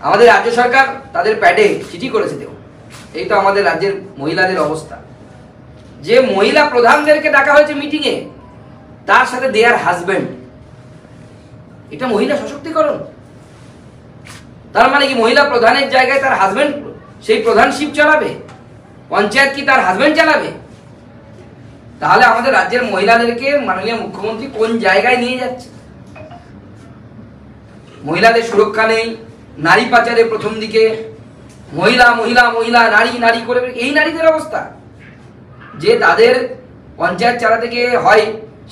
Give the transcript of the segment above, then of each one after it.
আমাদের রাজ্য সরকার তাদের প্যাডে চিঠি করেছে, দেখুন এই তো আমাদের রাজ্যের মহিলাদের অবস্থা, যে মহিলা প্রধানদেরকে ডাকা হয়েছে মিটিংয়ে, তার সাথে দেয়ার হাজবেন্ড। এটা মহিলা সশক্তিকরণ? তার মানে কি মহিলা প্রধানের জায়গায় তার হাজবেন্ড সেই প্রধানশিপ চালাবে? পঞ্চায়েত কি তার হাজবেন্ড চালাবে? তাহলে আমাদের রাজ্যের মহিলাদেরকে মাননীয় মুখ্যমন্ত্রী কোন জায়গায় নিয়ে যাচ্ছে? মহিলাদের সুরক্ষা নেই, নারী পাচারে প্রথম দিকে মহিলা মহিলা মহিলা নারী নারী করে, এই নারীদের অবস্থা যে তাদের পঞ্চায়েত চালাতে গিয়ে হয়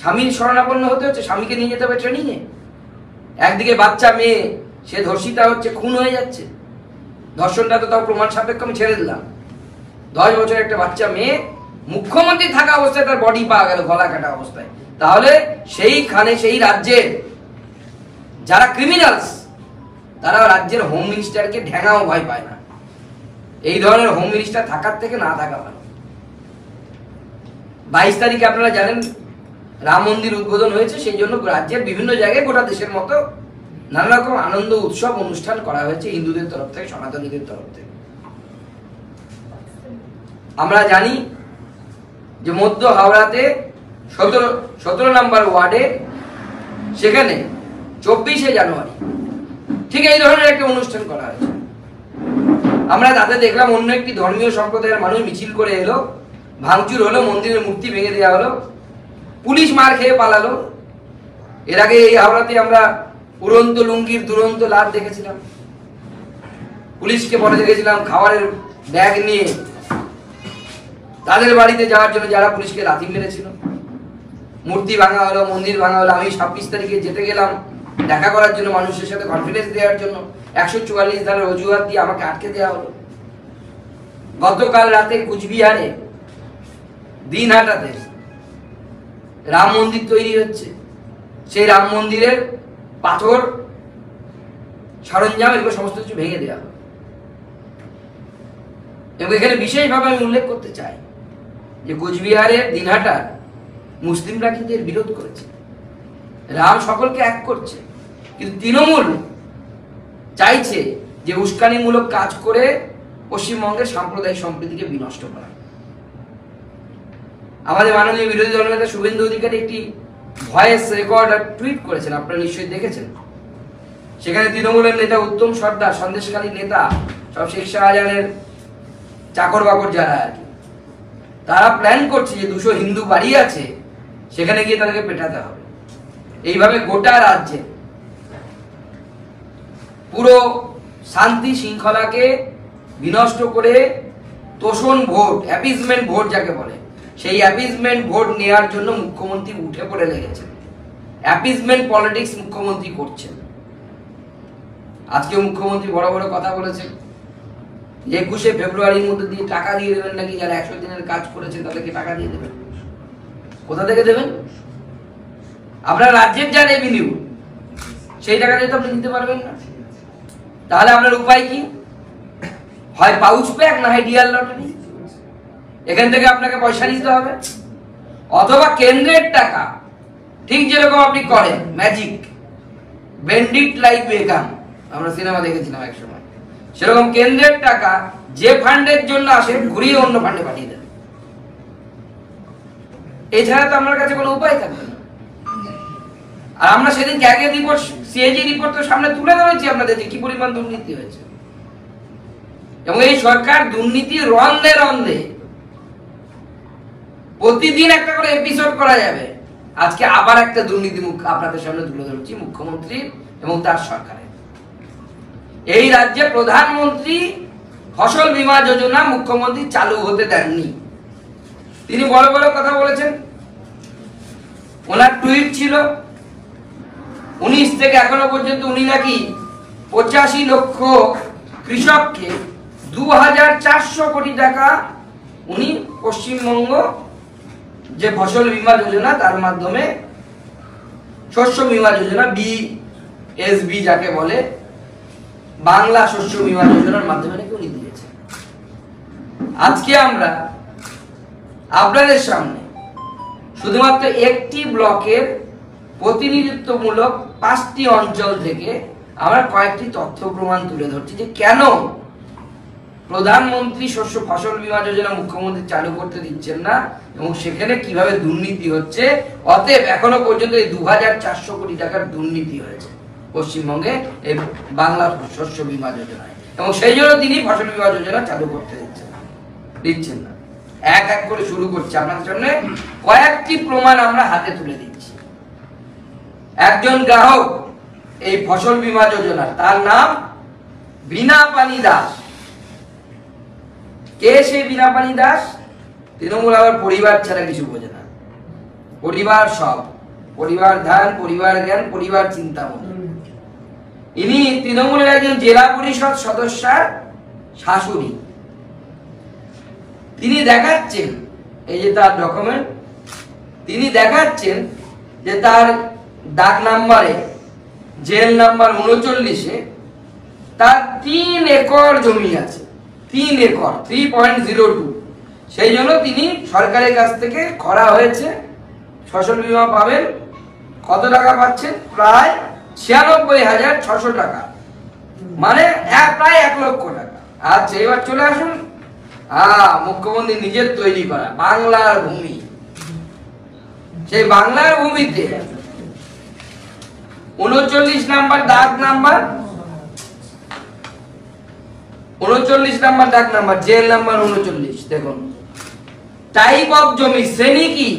স্বামীর শরণাপন্ন হতে হচ্ছে, স্বামীকে নিয়ে যেতে হবে ট্রেনিংয়ে, একদিকে বাচ্চা মেয়ে সে ধর্ষিতা হচ্ছে, খুন হয়ে যাচ্ছে। ধর্ষণটা তো তাও প্রমাণ সাপেক্ষ, আমি ছেড়ে দিলাম। 10 বছরের একটা বাচ্চা মেয়ে মুখ্যমন্ত্রী থাকা অবস্থায় তার বডি পাওয়া গেল গলা কাটা অবস্থায়। তাহলে সেইখানে সেই রাজ্যের যারা ক্রিমিনালস তারা রাজ্যের হোম মিনিস্টারকে ঢেঙাও ভয় পায় না। এই ধরনের হোম মিনিস্টার থাকার থেকে না থাকা ভালো। 22 তারিখে আপনারা জানেন রাম মন্দির উদ্বোধন হয়েছে, সেই জন্য রাজ্যের বিভিন্ন জায়গায় গোটা দেশের মতো নানা রকম আনন্দ উৎসব অনুষ্ঠান করা হয়েছে হিন্দুদের তরফ থেকে, সনাতনীদের তরফ থেকে। আমরা জানি যে মধ্য হাওড়াতে 17 নম্বর ওয়ার্ডে সেখানে 24শে জানুয়ারি ঠিক এই ধরনের একটা অনুষ্ঠান করা হয়েছে। আমরা তাতে দেখলাম অন্য একটি ধর্মীয় সম্প্রদায়ের মানুষ মিছিল করে এলো, ভাঙচুর হলো, মন্দিরের মূর্তি ভেঙে দেওয়া হলো, পুলিশ মার খেয়ে পালালো। এর আগে এই হাওড়াতে আমরা উড়ন্ত লুঙ্গির দুরন্ত লাট দেখেছিলাম, পুলিশকে পরে দেখেছিলাম খাবারের ব্যাগ নিয়ে তাদের বাড়িতে যাওয়ার জন্য যারা পুলিশকে লাথি মেরেছিল। মূর্তি ভাঙা হলো, মন্দির ভাঙা হলো। আমি 26 তারিখে যেতে গেলাম দেখা করার জন্য, মানুষের সাথে কনফিডেন্স দেওয়ার জন্য, 144 ধারার অজুহাত দিয়ে আমাকে আটকে দেওয়া হলো। গতকাল রাতে কুচবিহারে দিনহাটাতে রাম মন্দির তৈরি হচ্ছে, সেই রাম মন্দিরের পাথর সরঞ্জাম এগুলো সমস্ত কিছু ভেঙে দেওয়া হলো। এবং এখানে বিশেষভাবে আমি উল্লেখ করতে চাই যে কুচবিহারের দিনহাটার মুসলিমরা কিন্তু এর বিরোধ করেছে। রাম সকলকে এক করছে, কিন্তু তৃণমূল চাইছে যে উস্কানিমূলক কাজ করে পশ্চিমবঙ্গের সাম্প্রদায়িক সম্প্রীতিকে বিনষ্ট করা। আমাদের মাননীয় বিরোধী দলনেতা শুভেন্দু অধিকারী একটি ভয়েস রেকর্ড আর টুইট করেছেন, আপনারা নিশ্চয়ই দেখেছেন। সেখানে তৃণমূলের নেতা উত্তম সর্দার, সন্দেশখালী নেতা, সব শেখ শাহজাহানের চাকর বাকর যারা আর কি, তারা প্ল্যান করছে যে 200 হিন্দু বাড়ি আছে সেখানে গিয়ে তাদেরকে পেটাতে হবে। এইভাবে গোটা রাজ্যে পুরো শান্তি শৃঙ্খলাকে বিনষ্ট করে তোষণ ভোট, অ্যাপিজমেন্ট ভোট যাকে বলে, সেই অ্যাপিজমেন্ট ভোট নেওয়ার জন্য মুখ্যমন্ত্রী উঠে পড়ে লেগেছেন। অ্যাপিজমেন্ট পলিটিক্স মুখ্যমন্ত্রী করছেন। আজকে মুখ্যমন্ত্রী বড় বড় কথা বলেছেন, 21শে ফেব্রুয়ারির মধ্যে দিয়ে টাকা দিয়ে দেবেন নাকি, যারা 100 দিনের কাজ করেছেন তাদেরকে টাকা দিয়ে দেবেন। কোথা থেকে দেবেন? আপনার রাজ্যের যা রেভিনিউ সেই টাকা দিয়ে তো আপনি দিতে পারবেন না। তাহলে আপনার উপায় কি? হয় পাউচ প্যাক, না হয় ডিয়ার লটারি, এখান থেকে আপনাকে পয়সা নিতে হবে। অথবা কেন্দ্রের টাকা, ঠিক যেরকম আপনি করেন ম্যাজিক, বেন্ডিট লাইক বেগাম, আমরা সিনেমা দেখেছিলাম এক সময়, সেরকম কেন্দ্রের টাকা যে ফান্ডের জন্য আসে ঘুরিয়ে অন্য ফান্ডে পাঠিয়ে দেন। এছাড়া তো আপনার কাছে কোনো উপায় থাকবে না। আর আমরা সেদিন ক্যাগের রিপোর্ট, সিএজি রিপোর্ট তো সামনে তুলে ধরেছি আপনাদের যে কি পরিমাণ দুর্নীতি হয়েছে। এবং এই সরকার দুর্নীতি রন্ধে রন্ধে প্রতিদিন একটা করে এপিসোড করা যাবে। আজকে আবার একটা দুর্নীতি মুখ আপনাদের সামনে তুলে ধরছি মুখ্যমন্ত্রী এবং তার সরকারের। এই রাজ্যে প্রধানমন্ত্রী ফসল বীমা যোজনা মুখ্যমন্ত্রী চালু হতে দেননি। তিনি বড় বড় কথা বলেছেন। ওনার টুইট ছিল 19 থেকে এখনো পর্যন্ত উনি নাকি 85 লক্ষ কৃষককে 2400 কোটি টাকা উনি পশ্চিমবঙ্গ যে ফসল বীমা যোজনা তার মাধ্যমে, শস্য বীমা যোজনা বিএসবি যাকে বলে, বাংলা শস্য বীমা যোজনার মাধ্যমে নাকি উনি দিয়েছেন। আজকে আমরা আপনাদের সামনে শুধুমাত্র একটি ব্লকের প্রতিনিধিত্বমূলক 5টি অঞ্চল থেকে আমরা কয়েকটি তথ্য প্রমাণ তুলে ধরছি যে কেন প্রধানমন্ত্রী শস্য ফসল বীমা যোজনা মুখ্যমন্ত্রী চালু করতে দিচ্ছেন না এবং সেখানে কিভাবে দুর্নীতি হচ্ছে। অতএব এখনো পর্যন্ত এই 2400 কোটি টাকার দুর্নীতি হয়েছে পশ্চিমবঙ্গে এই বাংলা শস্য বীমা যোজনায়, এবং সেই জন্য তিনি ফসল বীমা যোজনা চালু করতে দিচ্ছেন না। এক এক করে শুরু করছি, আপনাদের সামনে কয়েকটি প্রমাণ আমরা হাতে তুলে দিচ্ছি। একজন গ্রাহক এই ফসল বীমা যোজনা, তার নাম বিনাপানি দাস। কে সেই বিনাপানি দাস? তৃণমূল আবার পরিবার ছাড়া কিছু বোঝে না। পরিবার সব, পরিবার ধ্যান, পরিবার জ্ঞান, পরিবার চিন্তামণি। ইনি তৃণমূলের একজন জেলা পরিষদ সদস্যার শাশুড়ি। তিনি দেখাচ্ছেন, এই যে তার ডকুমেন্ট, তিনি দেখাচ্ছেন যে তার ডাক নাম্বারে জেল নাম্বার 39-এ তার 3 একর জমি আছে। 3 একর, 3.02। সেই জন্য তিনি সরকারের কাছ থেকে খরা হয়েছে, ফসল বীমা পাবেন। কত টাকা পাচ্ছেন? প্রায় 96,600 টাকা, মানে প্রায় 1 লক্ষ টাকা। আচ্ছা, এবার চলে আসুন মুখ্যমন্ত্রী নিজের তৈরি করা বাংলার ভূমি। সেই বাংলার ভূমিতে 39 নাম্বার ডাক নাম্বার, 39 নাম্বার ডাক নাম্বার, জেল নাম্বার 39। দেখুন, টাইপ অফ জমি, শ্রেণী কি?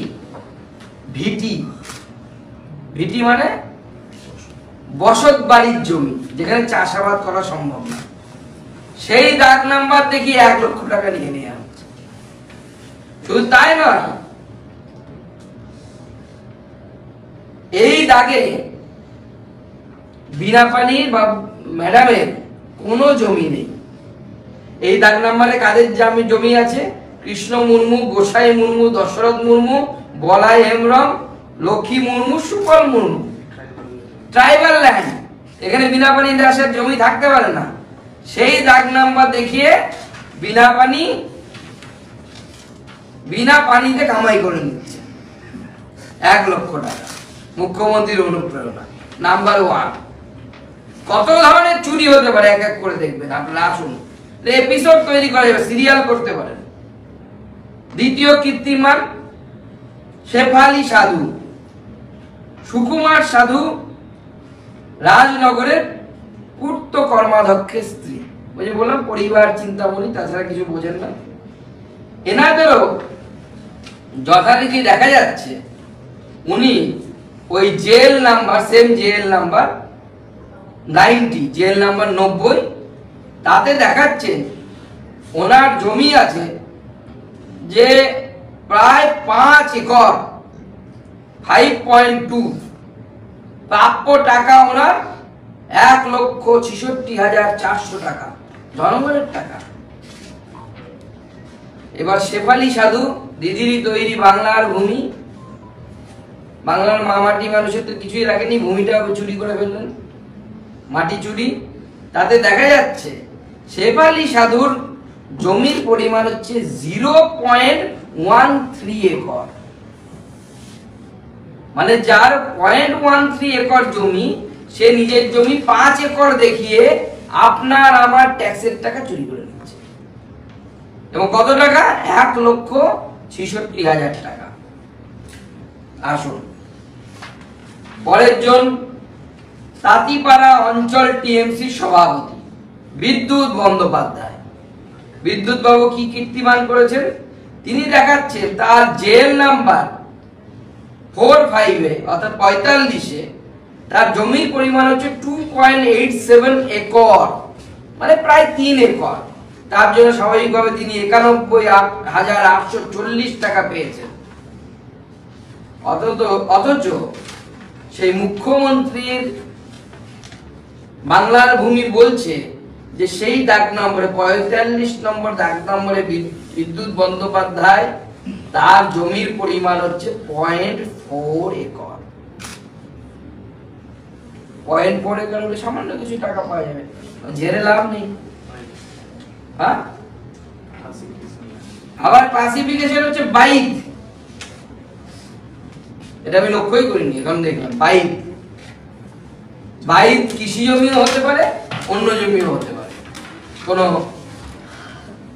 ভিটি। ভিটি মানে বসত বাড়ির জমি, যেখানে চাষাবাদ করা সম্ভব না। সেই ডাক নাম্বার দেখি 1 লক্ষ টাকা নিয়ে নেওয়া হচ্ছে। শুধু তাই নয়, এই দাগে বিনাপানির বা ম্যাডামের কোনো জমি নেই। এই দাগ নাম্বারে কাদের জমি আছে? কৃষ্ণ মুর্মু, গোসাই মুর্মু, দশরথ মুর্মু, বলাই হেমব্রম, লক্ষ্মী মুর্মু, সুফল মুর্মু। Tribal land. এখানে বিনাপানি দাসের জমি থাকতে পারে না। সেই দাগ নাম্বার দেখিয়ে বিনা পানিতে কামাই করে নিচ্ছে 1 লক্ষ টাকা। মুখ্যমন্ত্রীর অনুপ্রেরণা। নাম্বার 1। কত ধরনের চুরি হতে পারে এক এক করে দেখবেন আপনারা। আসুন, এপিসোড তৈরি করা যাবে, সিরিয়াল করতে পারেন। দ্বিতীয় কীর্তিমান শেফালি সাধু, সুকুমার সাধু রাজনগরের পূর্ত কর্মাধ্যক্ষের স্ত্রী। ওই যে বললাম পরিবার চিন্তামণি, তাছাড়া কিছু বোঝেন না। এনাদেরও যথারীতি দেখা যাচ্ছে উনি ওই jail number, same jail number 90, jail number 90, তাতে দেখাচ্ছে ওনার জমি আছে যে প্রায় 5 একর, 5.2। প্রাপ্য টাকা ওনার 1,66,400 টাকা, জনগণের টাকা। এবার শেফালি সাধু, দিদিরই তৈরি বাংলার ভূমি। বাংলার মাটি মানুষের তো কিছুই রাখেনি, ভূমিটা চুরি করে ফেললেন, মাটি চুরি। তাতে দেখা যাচ্ছে শেফালি সাধুর জমির পরিমাণ হচ্ছে 0.13 একর। মানে যার 0.13 একর জমি, সে নিজের জমি 5 একর দেখিয়ে আপনার আমার ট্যাক্সের টাকা চুরি করে নিচ্ছে। এবং কত টাকা? 1,66,000 টাকা। আসুন, পরের জন তাঁতিপাড়া অঞ্চল টিএমসি সভাপতি বিদ্যুৎ বন্দ্যোপাধ্যায়। বিদ্যুৎ বাবু কি কীর্তিমান করেছেন? তিনি দেখাচ্ছেন তার জেল নাম্বার 45-এ অর্থাৎ 45-এ তার জমির পরিমাণ হচ্ছে 2.87 একর, মানে প্রায় 3 একর। তার জন্য স্বাভাবিকভাবে তিনি 91,840 টাকা পেয়েছেন। অথচ সেই মুখ্যমন্ত্রীর বাংলার ভূমি বলছে যে সেই দাগ নম্বরে 45 নম্বর দাগ নম্বরে বিদ্যুৎ বন্দ্যোপাধ্যায়, তার জমির পরিমাণ হচ্ছে 0.4 একর। 0.4 একর হলে সামান্য কিছু টাকা পাওয়া যাবে, ঝেড়ে লাভ নেই। হ্যাঁ, আবার ক্লাসিফিকেশন হচ্ছে 22। এটা আমি লক্ষ্যই করিনি, এখন দেখলাম 22। বাইর কৃষি জমিও হতে পারে, অন্য জমিও হতে পারে, কোনো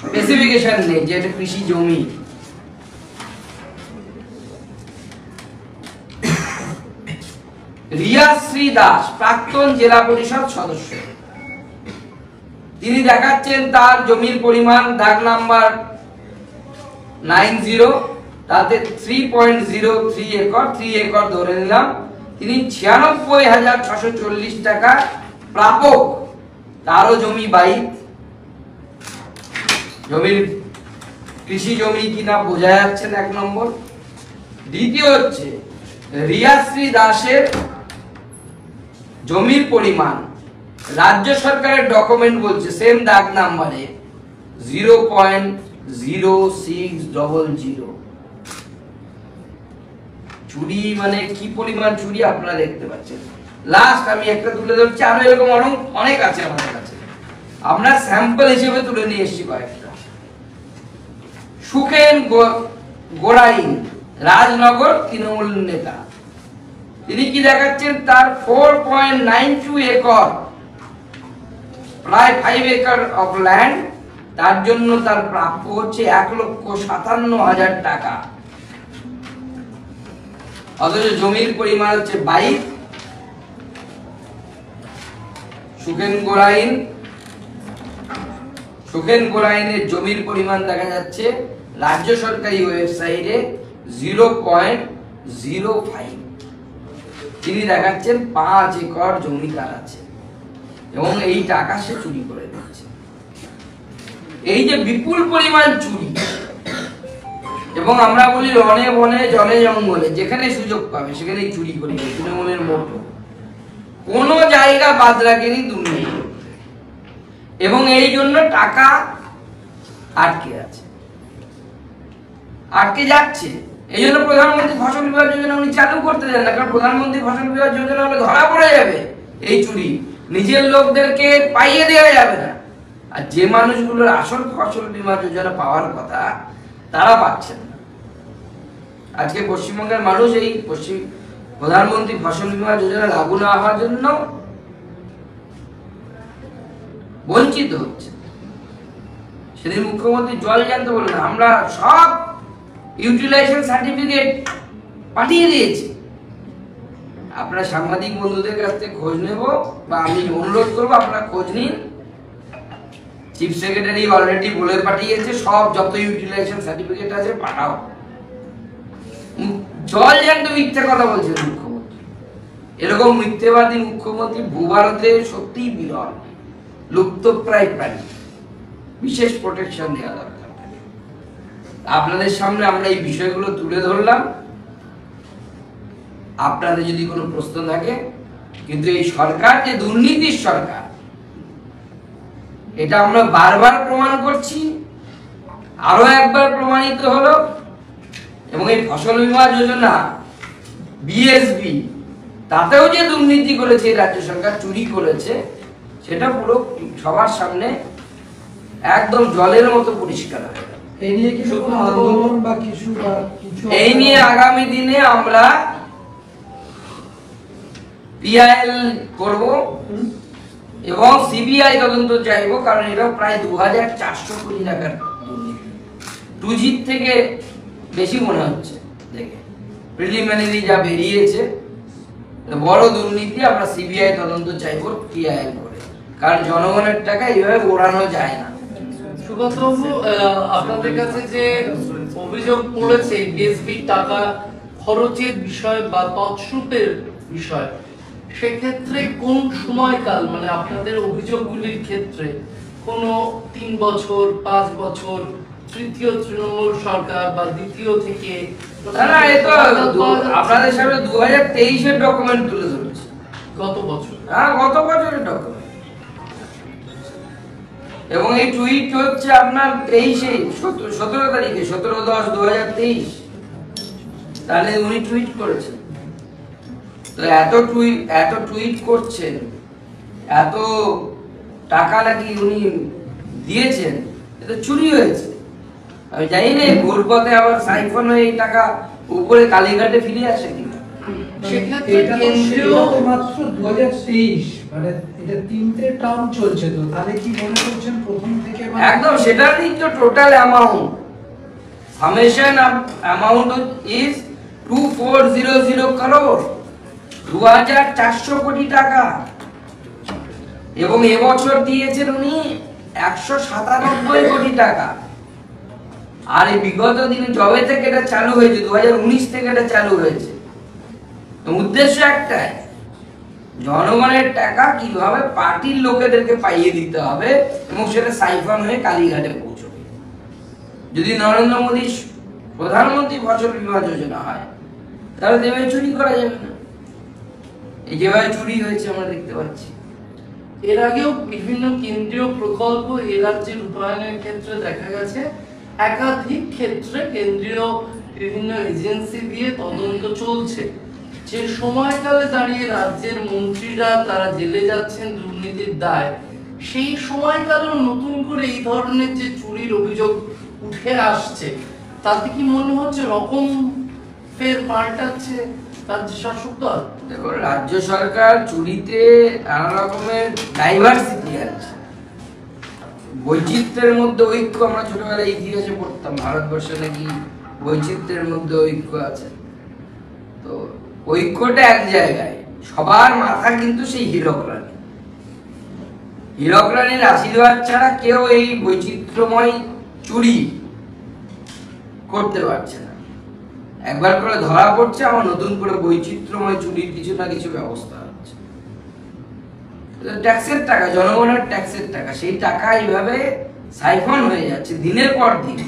স্পেসিফিকেশন নেই যে এটা কৃষি জমি। রিয়াশ্রী দাস প্রাক্তন জেলা পরিষদ সদস্য, তিনি দেখাচ্ছেন তার জমির পরিমাণ দাগ নাম্বার 90, তাতে 3.03 একর, 3 একর ধরে নিলাম। তিনি 96,640 টাকা প্রাপক, তারও জমি বাইক, জমির কৃষি জমি কিনা বোঝা যাচ্ছে না, 1 নম্বর। দ্বিতীয় হচ্ছে রিয়াশ্রী দাসের জমির পরিমাণ রাজ্য সরকারের ডকুমেন্ট বলছে সেম দাগ নাম্বারে 0.0600। চুরি মানে কি পরিমাণ চুরি আপনারা দেখতে পাচ্ছেন। লাস্ট আমি একটা তুলে ধরছি, আরো এরকম অনেক আছে আমাদের কাছে, আমরা স্যাম্পল হিসেবে তুলে নিয়ে এসেছি কয়েকটা। সুখেন গোড়াইন রাজনগর তৃণমূল নেতা, তিনি কি দেখাচ্ছেন তার 4.92 একর, প্রায় 5 একর অফ ল্যান্ড, তার জন্য তার প্রাপ্য হচ্ছে 1,57,000 টাকা, অথচ জমির পরিমাণ হচ্ছে 22। সুখেন গোড়াইনের জমির পরিমাণ দেখা যাচ্ছে রাজ্য সরকারি ওয়েবসাইটে 0.05। তিনি দেখাচ্ছেন 5 একর জমি তার আছে এবং এই টাকা সে চুরি করে দিচ্ছে। এই যে বিপুল পরিমাণ চুরি, এবং আমরা বলি রনে বনে জলে জঙ্গলে যেখানে সুযোগ পাবে সেখানেই চুরি করি, তৃণমূলের মোটো কোন জায়গা বাদ রাখেনি দুর্নীতি, এবং এই জন্য টাকা আটকে আছে, আটকে যাচ্ছে। এই জন্য প্রধানমন্ত্রী ফসল বীমা যোজনা উনি চালু করতে দেন না, কারণ প্রধানমন্ত্রী ফসল বীমা যোজনা হলে ধরা পড়ে যাবে এই চুরি, নিজের লোকদেরকে পাইয়ে দেওয়া যাবে না। আর যে মানুষগুলোর আসল ফসল বীমা যোজনা পাওয়ার কথা তারা পাচ্ছেন না। আজকে পশ্চিমবঙ্গের মানুষ এই প্রধানমন্ত্রী ফসল বীমা যোজনা লাগু না হওয়ার জন্য বঞ্চিত হচ্ছে। সেদিন মুখ্যমন্ত্রী জল জানতে বললেন, আমরা সব ইউটিলাইজেশন সার্টিফিকেট পাঠিয়ে দিয়েছি। আপনারা সাংবাদিক বন্ধুদের কাছ থেকে খোঁজ নেব, বা আমি অনুরোধ করবো আপনারা খোঁজ নিন। চিফ সেক্রেটারি অলরেডি বলে পাঠিয়েছে সব যত ইউটিলাইজেশন সার্টিফিকেট আছে পাঠাও। জল জ্যান্ত মিথ্যে কথা বলছেন মুখ্যমন্ত্রী। এরকম মিথ্যেবাদী মুখ্যমন্ত্রী ভূভারতে সত্যিই বিরল, লুপ্তপ্রায় প্রাণী, বিশেষ প্রোটেকশন দেওয়া দরকার। আপনাদের সামনে আমরা এই বিষয়গুলো তুলে ধরলাম, আপনাদের যদি কোনো প্রশ্ন থাকে। কিন্তু এই সরকার যে দুর্নীতির সরকার, এটা আমরা বারবার প্রমাণ করছি, আরো একবার প্রমাণিত হলো। এবং এই ফসল বীমা যোজনা বিএসবি, তাতেও যে দুর্নীতি করেছে রাজ্য সরকার, চুরি করেছে, সেটা পুরো সবার সামনে একদম জলের মতো পরিষ্কার হয়ে গেল। এই নিয়ে আগামী দিনে আমরা পিআইএল করব এবং সিবিআই তদন্ত চাইবো, কারণ এটা প্রায় 2,400 কোটি টাকার দুর্নীতি। 2G থেকে বেশি মনে হচ্ছে দেখে, প্রিলিমিনারি যা বেরিয়েছে বড় দুর্নীতি। আমরা সিবিআই তদন্ত চাইবো পিআইএল করে, কারণ জনগণের টাকা এইভাবে ওড়ানো যায় না। সুব্রতবাবু, আপনাদের কাছে যে অভিযোগ পড়েছে বিএসবি টাকা খরচের বিষয় বা তছরূপের বিষয়, সেক্ষেত্রে কোন সময়কাল, মানে আপনাদের অভিযোগগুলির ক্ষেত্রে কোনো 3 বছর, 5 বছর, তৃতীয় তৃণমূল সরকার বা দ্বিতীয় থেকে, না, আপনাদের সামনে 2023-এর ডকুমেন্ট তুলে ধরেছে। গত বছর? হ্যাঁ, গত বছরের ডকুমেন্ট। এবং এই টুইট হচ্ছে আপনার 17 তারিখে, 17/10/2023, তাহলে উনি টুইট করেছেন। তো এত টুইট করছেন, এত টাকা নাকি উনি দিয়েছেন, এটা চুরি হয়েছে। আমি জানি না ঘুরপথে আবার সাইফন হয়ে এই টাকা উপরে কালীঘাটে ফিরে আসে কিনা। সেক্ষেত্রে এটা তো কেন্দ্রীয় মাত্র 2023, মানে এটা 3টে টার্ম চলছে, তো তাহলে কি মনে করছেন প্রথম থেকে একদম সেটারই তো total amount, summation amount is 2400 crore, 2400 কোটি টাকা। এবং এবছর দিয়েছেন উনি 197 কোটি টাকা। আর এই বিগত দিনে জবে থেকে এটা চালু হয়েছে, 2019 থেকে এটা চালু হয়েছে, উদ্দেশ্য একটাই, জনগণের টাকা কিভাবে পার্টির লোকেদেরকে পাইয়ে দিতে হবে এবং সেটা সাইফন হয়ে কালীঘাটে পৌঁছবে। যদি নরেন্দ্র মোদী প্রধানমন্ত্রী ফসল বীমা যোজনা হয় তাহলে এভাবে চুরি করা যাবে না। এই যেভাবে চুরি হয়েছে আমরা দেখতে পাচ্ছি। এর আগেও বিভিন্ন কেন্দ্রীয় প্রকল্প এ রাজ্যের রূপায়ণের ক্ষেত্রে দেখা গেছে একাধিক ক্ষেত্রে কেন্দ্রীয় বিভিন্ন এজেন্সি দিয়ে তদন্ত চলছে। যে সময়কালে দাঁড়িয়ে রাজ্যের মন্ত্রীরা তারা জেলে যাচ্ছেন দুর্নীতির দায়, সেই সময়কালেও নতুন করে এই ধরনের যে চুরির অভিযোগ উঠে আসছে, তাতে কি মনে হচ্ছে রকম ফের পাল্টাচ্ছে রাজ্য শাসক দল? দেখুন, রাজ্য সরকার চুরিতে নানা রকমের ডাইভার্সিটি আছে, বৈচিত্র্যের মধ্যে ঐক্য। আমরা ছোটবেলায় ইতিহাসে পড়তাম ভারতবর্ষে নাকি বৈচিত্র্যের মধ্যে ঐক্য আছে, তো ঐক্যটা এক জায়গায়, সবার মাথা কিন্তু সেই হীরক রানী। হীরক রানীর আশীর্বাদ ছাড়া কেউ এই বৈচিত্র্যময় চুরি করতে পারছে না। একবার করে ধরা পড়ছে, আমার নতুন করে বৈচিত্র্যময় চুরির কিছু না কিছু ব্যবস্থা হচ্ছে। ট্যাক্সের টাকা, জনগণের ট্যাক্সের টাকা, সেই টাকা এইভাবে সাইফন হয়ে যাচ্ছে দিনের পর দিন।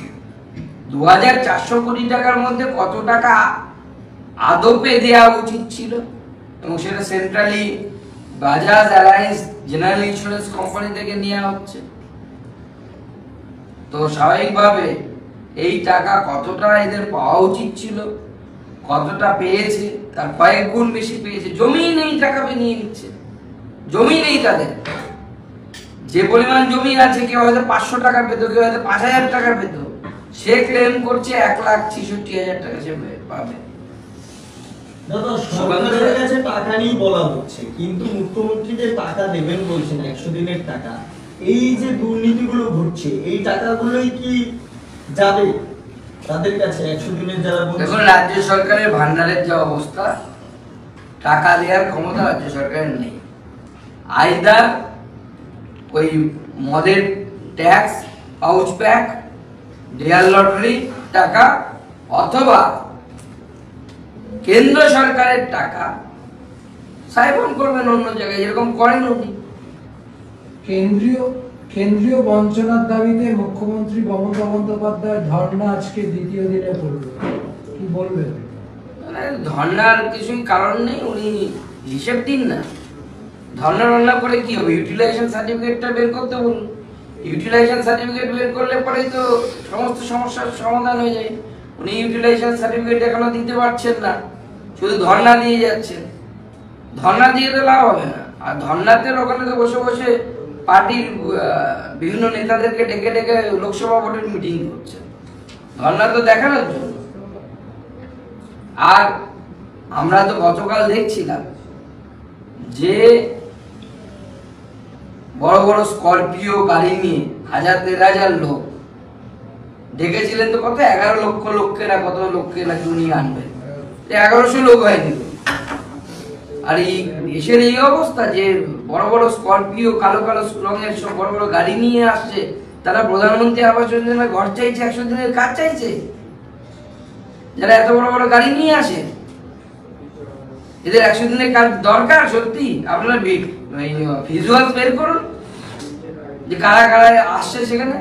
2400 কোটি টাকার মধ্যে কত টাকা আদপে দেওয়া উচিত ছিল, এবং সেটা centrally Bajaj alliance general insurance company থেকে নেওয়া হচ্ছে। তো স্বাভাবিকভাবে এই টাকা কতটা এদের পাওয়া উচিত ছিল, কতটা পেয়েছে তার কয়েক গুণ বেশি পেয়েছে। জমি নেই, টাকা নিয়ে নিচ্ছে, জমি নেই তাদের। যে পরিমাণ জমি আছে, কেউ হয়তো 500 টাকা পেত, কেউ হয়তো 5000 টাকা পেত, সে ক্লেম করছে 1,66,000 টাকা সে পাবে। দাদা, সরকারের কাছে টাকা নেই বলা হচ্ছে, কিন্তু মুখ্যমন্ত্রী যে টাকা দেবেন বলছেন 100 দিনের টাকা, এই যে দুর্নীতিগুলো ঘটছে, এই টাকাগুলোই কি যাবে তাদের কাছে 100 দিনের যারা? দেখুন, রাজ্য সরকারের ভান্ডারের যে অবস্থা, টাকা দেওয়ার ক্ষমতা রাজ্য সরকারের নেই। আইদার ওই মদের tax, pouch pack, dear lottery টাকা, অথবা কেন্দ্র সরকারের টাকা সাইফন করবেন অন্য জায়গায়, যেরকম করেন উনি। কেন্দ্রীয় বঞ্চনার দাবিতে মুখ্যমন্ত্রী মমতা বন্দ্যোপাধ্যায় ধর্ণা আজকে দ্বিতীয় দিনে পড়ল, কি বলবেন? ধর্নার কিছুই কারণ নেই, উনি হিসেব দিন না। ধর্না করে কি হবে? ইউটিলাইজেশন সার্টিফিকেটটা বের করতে বলুন। ইউটিলাইজেশন সার্টিফিকেট বের করলে পরেই তো সমস্ত সমস্যার সমাধান হয়ে যায়। উনি ইউটিলাইজেশন সার্টিফিকেট এখনো দিতে পারছেন না, শুধু ধর্না দিয়ে যাচ্ছেন। ধর্না দিয়ে তো লাভ হবে না। আর ধর্নাতে ওখানে তো বসে বসে পার্টির বিভিন্ন নেতাদেরকে ডেকে ডেকে লোকসভা ভোটের মিটিং করছে, ধর্না তো দেখানোর জন্য। আর আমরা তো গতকাল দেখছিলাম যে বড় বড় স্করপিও গাড়ি নিয়ে 1000-1500 লোক ডেকেছিলেন, তো কত 11 লক্ষ লোকেরা, কত লোকেরা উনি আনবেন, 1100 লোক হয়নি। আর এই দেশের এই অবস্থা যে বড় বড় স্করপিও, কালো কালো রঙের সব বড় বড় গাড়ি নিয়ে আসছে, তারা প্রধানমন্ত্রী আবাস যোজনার ঘর চাইছে, 100 দিনের কাজ চাইছে। যারা এত বড় বড় গাড়ি নিয়ে আসে, এদের 100 দিনের কাজ দরকার সত্যি? আপনারা ভিজুয়াল বের করুন যে কারা কারা আসছে সেখানে।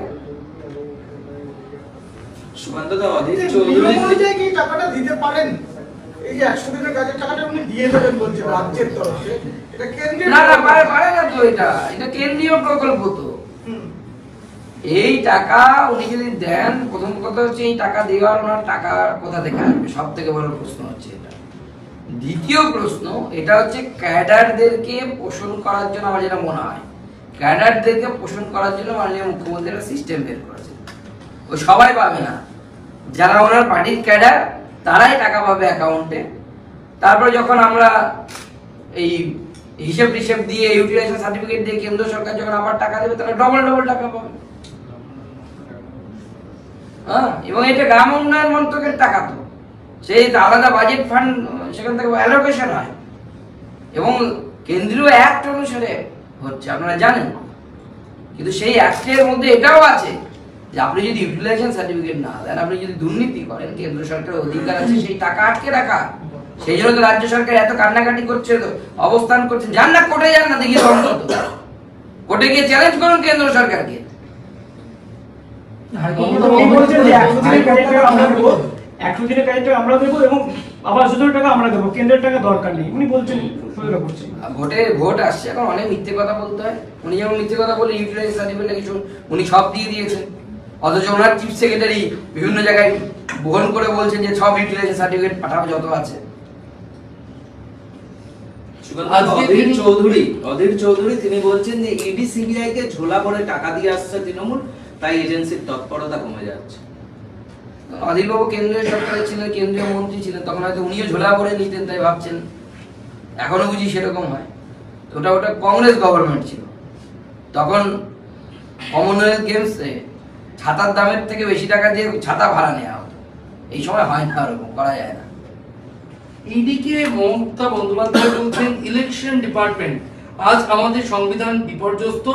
সুকান্তদা, অধীর চৌধুরী কি টাকাটা দিতে পারেন? এই যে 100 দিনের কাজের টাকাটা উনি দিয়ে দেবেন বলছেন রাজ্যের তরফে, এটা কেন্দ্রীয় না পারে না তো, এটা কেন্দ্রীয় প্রকল্প। তো এই টাকা উনি যদি দেন, প্রথম কথা হচ্ছে এই টাকা দেওয়ার ওনার টাকা কোথা থেকে আসবে, সব থেকে বড় প্রশ্ন হচ্ছে এটা। দ্বিতীয় প্রশ্ন এটা হচ্ছে ক্যাডারদেরকে পোষণ করার জন্য, আমার যেটা মনে হয় ক্যাডারদেরকে পোষণ করার জন্য মাননীয় মুখ্যমন্ত্রী একটা সিস্টেম বের করেছে। ও সবাই পাবে না, যারা ওনার পার্টির ক্যাডার তারাই টাকা পাবে অ্যাকাউন্টে, তারপরে যখন আমরা এই হিসেব টিসেব দিয়ে ইউটিলাইজেশন সার্টিফিকেট দিয়ে কেন্দ্র সরকার যখন আবার টাকা দেবে তাহলে ডবল টাকা পাবে। হ্যাঁ, এবং এটা গ্রাম উন্নয়ন মন্ত্রকের টাকা, তো সেই আলাদা বাজেট ফান্ড সেখান থেকে অ্যালোকেশন হয় এবং কেন্দ্রীয় অ্যাক্ট অনুসারে হচ্ছে, আপনারা জানেন। কিন্তু সেই অ্যাক্টের মধ্যে এটাও আছে যে আপনি যদি ইউটিলাইজেশন সার্টিফিকেট না দেন, আপনি যদি দুর্নীতি করেন, কেন্দ্র সরকারের অধিকার আছে সেই টাকা আটকে রাখা। সেই জন্য তো রাজ্য সরকার এত কান্নাকাটি করছে, তো অবস্থান করছে। যান না কোর্টে, যান না, দেখি অন্তত কোর্টে গিয়ে চ্যালেঞ্জ করুন কেন্দ্র সরকারকে। একশো দিনের কাজটা আমরা দেবো এবং আবার ১৪ টাকা আমরা দেবো, কেন্দ্রের টাকা দরকার নেই উনি বলছেন। ভোট আসছে, এখন অনেক মিথ্যে কথা বলতে হয়। উনি যেমন মিথ্যে কথা বলে ইউটিলাইজেশন সার্টিফিকেট কিছু উনি সব দিয়ে দিয়েছেন, অথচ ওনার চিফ সেক্রেটারি বিভিন্ন জায়গায় বহন করে বলছেন যে সব ইউটিলাইজেশন সার্টিফিকেট পাঠাবো যত আছে। অধীর চৌধুরী তিনি বলছেন যে ইডি সিবিআই কে ঝোলা করে টাকা দিয়ে আসছে তৃণমূল, তাই এজেন্সির তৎপরতা কমে যাচ্ছে। অধীরবাবু কেন্দ্রীয় সরকারে ছিলেন, কেন্দ্রীয় মন্ত্রী ছিলেন, তখন হয়তো উনিও ঝোলা করে নিতেন, তাই ভাবছেন। এখনো বুঝি সেরকম হয়। ওটা কংগ্রেস গভর্নমেন্ট ছিল, তখন কমনওয়েলথ গেমসে ছাতার দামের থেকে বেশি টাকা দিয়ে ছাতা ভাড়া নেওয়া হতো। এই সময় হয় না, ওরকম করা যায় না। ইডিকে মমতা বন্দ্যোপাধ্যায় বলছেন ইলেকশন ডিপার্টমেন্ট, আজ আমাদের সংবিধান বিপর্যস্ত,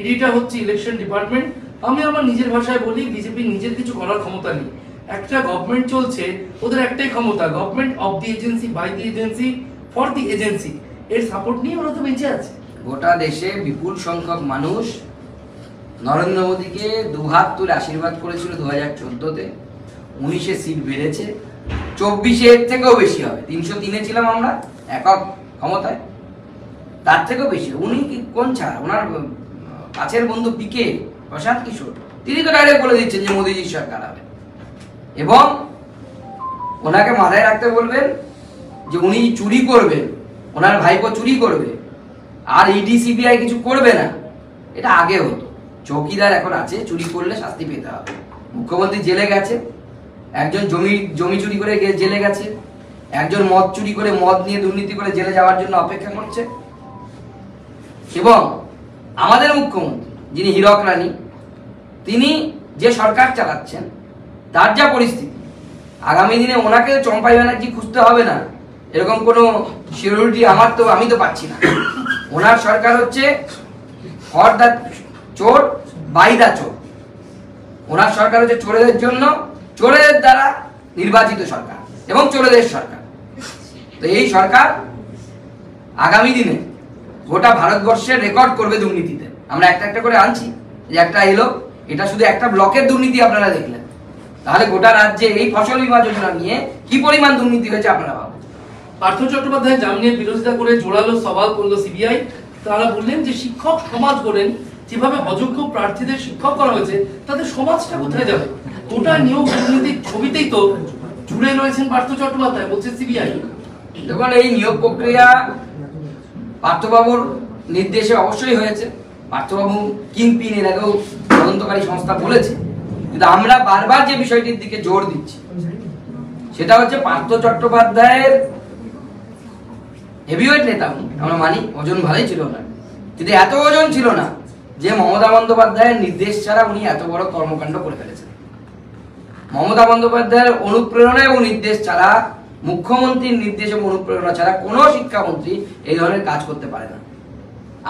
ইডিটা হচ্ছে ইলেকশন ডিপার্টমেন্ট। আমি আমার নিজের ভাষায় বলি, বিজেপি নিজের কিছু করার ক্ষমতা নেই। একটা গভর্নমেন্ট চলছে, ওদের একটাই ক্ষমতা, government of the agency, by the agency, for the agency. এর সাপোর্ট নিয়ে ওরা তো বেঁচে আছে। গোটা দেশে বিপুল সংখ্যক মানুষ নরেন্দ্র মোদীকে দুহাত তুলে আশীর্বাদ করেছিল 2014-তে। 19-এ সিট বেড়েছে, 24-এ এর থেকেও বেশি হবে। 303-এ ছিলাম আমরা একক ক্ষমতায়, তার থেকেও বেশি। উনি কি কোন ছাড়, ওনার কাছের বন্ধু পিকে প্রশান্ত কিশোর, তিনি তো ডাইরেক্ট বলে দিচ্ছেন যে মোদীজির সরকার হবে। এবং ওনাকে মাথায় রাখতে বলবেন যে উনি চুরি করবেন, ওনার ভাইপো চুরি করবে, আর ইডি সিবিআই কিছু করবে না। এটা আগে হতো, চৌকিদার এখন আছে, চুরি করলে শাস্তি পেতে হবে। মুখ্যমন্ত্রী জেলে গেছে, একজন জমি চুরি করে জেলে গেছে, একজন মদ চুরি করে, মদ নিয়ে দুর্নীতি করে জেলে যাওয়ার জন্য অপেক্ষা করছে। এবং আমাদের মুখ্যমন্ত্রী যিনি হীরক রানী, তিনি যে সরকার চালাচ্ছেন, তার যা পরিস্থিতি, আগামী দিনে ওনাকে চম্পাই ব্যানার্জি খুঁজতে হবে না, এরকম কোনো সিকিউরিটি আমি তো পাচ্ছি না। ওনার সরকার হচ্ছে ফর দ্য চোর, বাই দ্য চোর। ওনার সরকার হচ্ছে চোরেদের জন্য, চোরেদের দ্বারা নির্বাচিত সরকার এবং চোরেদের সরকার। তো এই সরকার আগামী দিনে গোটা ভারতবর্ষের রেকর্ড করবে দুর্নীতিতে। আমরা একটা একটা করে আনছি, যে একটা এলো, এটা শুধু একটা ব্লকের দুর্নীতি আপনারা দেখলেন, তাহলে গোটা রাজ্যে এই ফসল বীমা যোজনা নিয়ে কি পরিমাণ দুর্নীতি হয়েছে আপনারা ভাবুন। পার্থ চট্টোপাধ্যায় জামিনের বিরোধিতা করে জোরালো সওয়াল করলো সিবিআই। তারা বললেন যে শিক্ষক সমাজ গড়েন, যেভাবে অযোগ্য প্রার্থীদের শিক্ষক করা হয়েছে, তাদের সমাজটা কোথায় যাবে? গোটা নিয়োগ দুর্নীতির ছবিতেই তো জুড়ে রয়েছেন পার্থ চট্টোপাধ্যায়, বলছে সিবিআই। দেখুন, এই নিয়োগ প্রক্রিয়া পার্থবাবুর নির্দেশে অবশ্যই হয়েছে। পার্থবাবু কিংপিন, এর আগেও তদন্তকারী সংস্থা বলেছে। কিন্তু আমরা বারবার যে বিষয়টির দিকে জোর দিচ্ছি, সেটা হচ্ছে পার্থ চট্টোপাধ্যায়ের হেভিওয়েট নেতা আমরা মানি, ওজন ভালোই ছিল না, কিন্তু এত ওজন ছিল না যে মমতা বন্দ্যোপাধ্যায়ের নির্দেশ ছাড়া উনি এত বড় কর্মকাণ্ড করে ফেলেছেন। মমতা বন্দ্যোপাধ্যায়ের অনুপ্রেরণা এবং নির্দেশ ছাড়া, মুখ্যমন্ত্রীর নির্দেশ এবং অনুপ্রেরণা ছাড়া কোনো শিক্ষামন্ত্রী এই ধরনের কাজ করতে পারে না।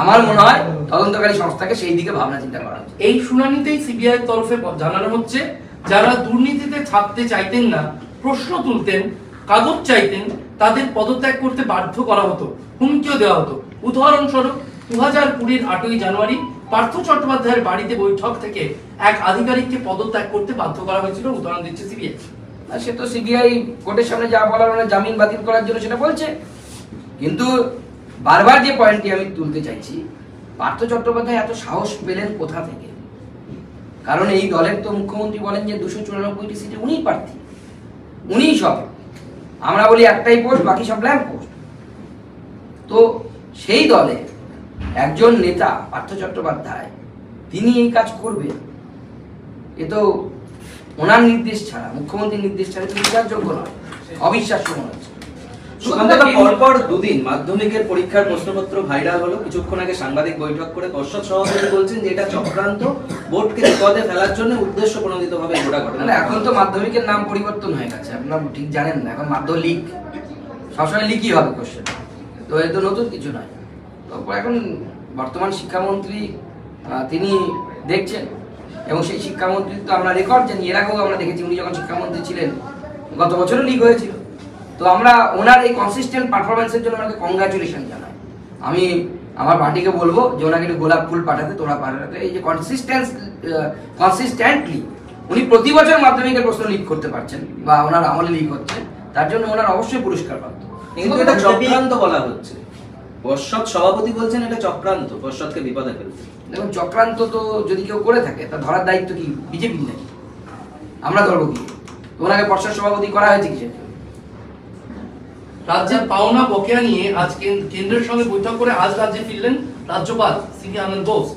আমার মনে হয় তদন্তকারী সংস্থাকে সেই দিকে ভাবনা চিন্তা করা উচিত। এই শুনানিতেই সিবিআই তরফে জানানো হচ্ছে, যারা দুর্নীতিতে থাকতে চাইতেন না, প্রশ্ন তুলতেন, কাগজ চাইতেন, তাদের পদত্যাগ করতে বাধ্য করা হতো, হুমকিও দেওয়া হতো। উদাহরণস্বরূপ 2020-এর 8ই জানুয়ারি পার্থ চট্টোপাধ্যায়ের বাড়িতে বৈঠক থেকে এক আধিকারিককে পদত্যাগ করতে বাধ্য করা হয়েছিল, উদাহরণ দিচ্ছে সিবিআই। সে তো সিবিআই কোর্টের সামনে যা বলার, ওনার জামিন বাতিল করার জন্য সেটা বলছে। কিন্তু বারবার যে পয়েন্টটি আমি তুলতে চাইছি, পার্থ চট্টোপাধ্যায় এত সাহস পেলেন কোথা থেকে? কারণ এই দলের তো মুখ্যমন্ত্রী বলেন যে 294টি সিটে উনিই প্রার্থী, উনিই সব। আমরা বলি একটাই পোস্ট, বাকি সব ব্ল্যাঙ্ক পোস্ট। তো সেই দলে একজন নেতা পার্থ চট্টোপাধ্যায়, তিনি এই কাজ করবে, এ তো ওনার নির্দেশ ছাড়া, মুখ্যমন্ত্রীর নির্দেশ ছাড়া বিচারযোগ্য নয়, অবিশ্বাস্য মনে হচ্ছে। সুকান্তদা, পরপর দুদিন মাধ্যমিকের পরীক্ষার প্রশ্নপত্র ভাইরাল হলো, কিছুক্ষণ আগে সাংবাদিক বৈঠক করে পর্ষদ সভাপতি বলছেন যে এটা চক্রান্ত, বোর্ডকে বিপদে ফেলার জন্য উদ্দেশ্য প্রণোদিতভাবে গোটা ঘটনা। না, এখন তো মাধ্যমিকের নাম পরিবর্তন হয়ে গেছে, আপনারা ঠিক জানেন না, এখন মাধ্যমিক সবসময় লিখই হবে কোশ্চেন, তো এ তো নতুন কিছু নয়। তারপর এখন বর্তমান শিক্ষামন্ত্রী তিনি দেখছেন, এবং সেই শিক্ষামন্ত্রী তো আমরা রেকর্ড জানি, এর আগেও আমরা দেখেছি উনি যখন শিক্ষামন্ত্রী ছিলেন গত বছরও লিক হয়েছিল। তো আমরা ওনার এই কনসিস্টেন্ট পারফরমেন্সের জন্য ওনাকে কংগ্রাচুলেশন জানাই। আমি আমার পার্টিকে বলবো যে ওনাকে একটু গোলাপ ফুল পাঠাতে, তোরা পাঠাতে, এই যে কনসিস্টেন্টলি উনি প্রতি বছর মাধ্যমিকের প্রশ্ন লিক করতে পারছেন বা ওনার আমলে লিক হচ্ছে, তার জন্য ওনার অবশ্যই পুরস্কার প্রাপ্ত। কিন্তু এটা চক্রান্ত বলা হচ্ছে, পর্ষদ সভাপতি বলছেন এটা চক্রান্ত, পর্ষদকে বিপদে ফেলছে। দেখুন, চক্রান্ত তো যদি কেউ করে থাকে তা ধরার দায়িত্ব কি বিজেপির নাকি? আমরা ধরবো কি? ওনাকে পর্ষদ সভাপতি করা হয়েছে কিসের জন্য? রাজ্যের পাওনা বকেয়া নিয়ে আজ কেন্দ্রের সঙ্গে বৈঠক করে আজ রাজ্যে ফিরলেন রাজ্যপাল সিভি আনন্দ বোস।